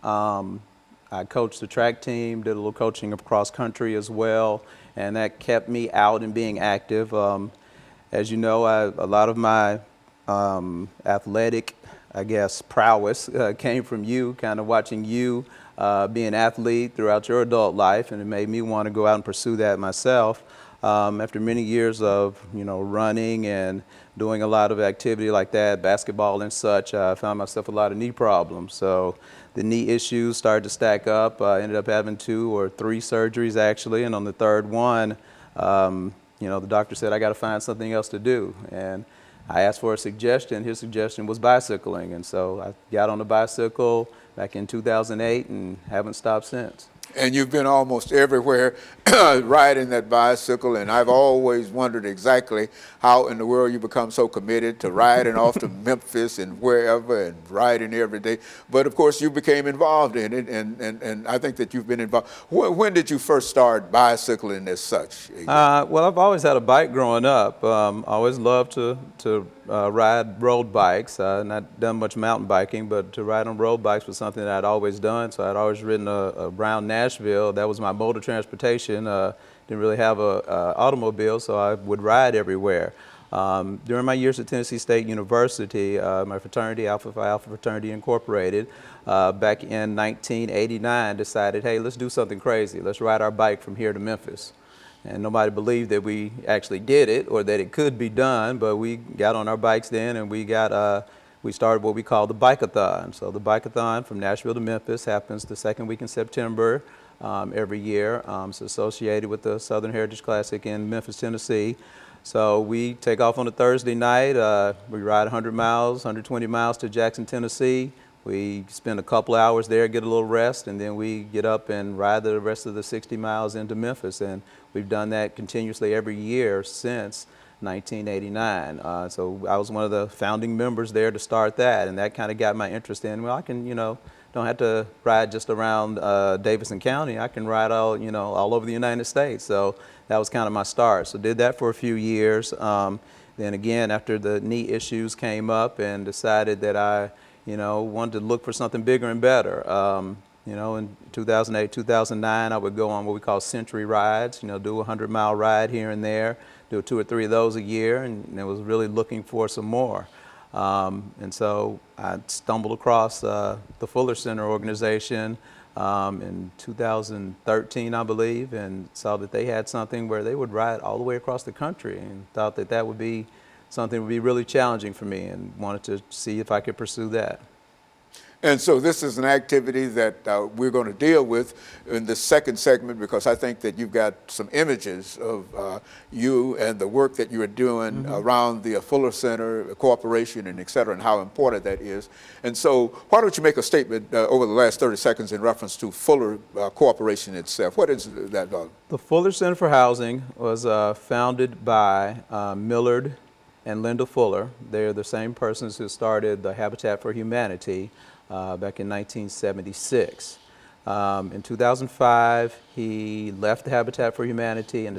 I coached the track team, did a little coaching of cross country as well, and that kept me out and being active. As you know, a lot of my athletic, I guess, prowess came from you, kind of watching you be an athlete throughout your adult life, and it made me want to go out and pursue that myself. After many years of, running and doing a lot of activity like that, basketball and such, I found myself a lot of knee problems. So the knee issues started to stack up. I ended up having 2 or 3 surgeries actually, and on the third one, the doctor said I got to find something else to do. And I asked for a suggestion. His suggestion was bicycling, and so I got on a bicycle back in 2008 and haven't stopped since. And you've been almost everywhere riding that bicycle, and I've always wondered exactly how in the world you become so committed to riding off to Memphis and wherever and riding every day. But of course you became involved in it, and I think that you've been involved. When did you first start bicycling as such? Well, I've always had a bike growing up. Always loved to ride road bikes. Not done much mountain biking, but to ride on road bikes was something that I'd always done. So I'd always ridden around Nashville. That was my mode of transportation. Didn't really have an automobile, so I would ride everywhere. During my years at Tennessee State University, my fraternity, Alpha Phi Alpha Fraternity Incorporated, back in 1989 decided, hey, let's do something crazy. Let's ride our bike from here to Memphis. And nobody believed that we actually did it or that it could be done, but we got on our bikes then and we started what we call the Bike-a-thon. So the Bike-a-thon from Nashville to Memphis happens the second week in September every year. It's associated with the Southern Heritage Classic in Memphis, Tennessee. So we take off on a Thursday night. We ride 100 miles, 120 miles to Jackson, Tennessee. We spend a couple hours there, get a little rest, and then we get up and ride the rest of the 60 miles into Memphis. And we've done that continuously every year since 1989. So I was one of the founding members there to start that, and that kind of got my interest in, well, I can, don't have to ride just around Davidson County. I can ride all over the United States. So that was kind of my start. So did that for a few years. Then again, after the knee issues came up and decided that I wanted to look for something bigger and better. In 2008, 2009, I would go on what we call century rides, do a 100-mile ride here and there, do 2 or 3 of those a year, and I was really looking for some more. And so I stumbled across the Fuller Center organization in 2013, I believe, and saw that they had something where they would ride all the way across the country, and thought that that would be something that would be really challenging for me, and wanted to see if I could pursue that. And so this is an activity that we're going to deal with in the second segment, because I think that you've got some images of you and the work that you are doing around the Fuller Center, Corporation, and et cetera, and how important that is. And so why don't you make a statement over the last 30 seconds in reference to Fuller Corporation itself. What is that? The Fuller Center for Housing was founded by Millard and Linda Fuller. They're the same persons who started the Habitat for Humanity back in 1976. In 2005, he left the Habitat for Humanity and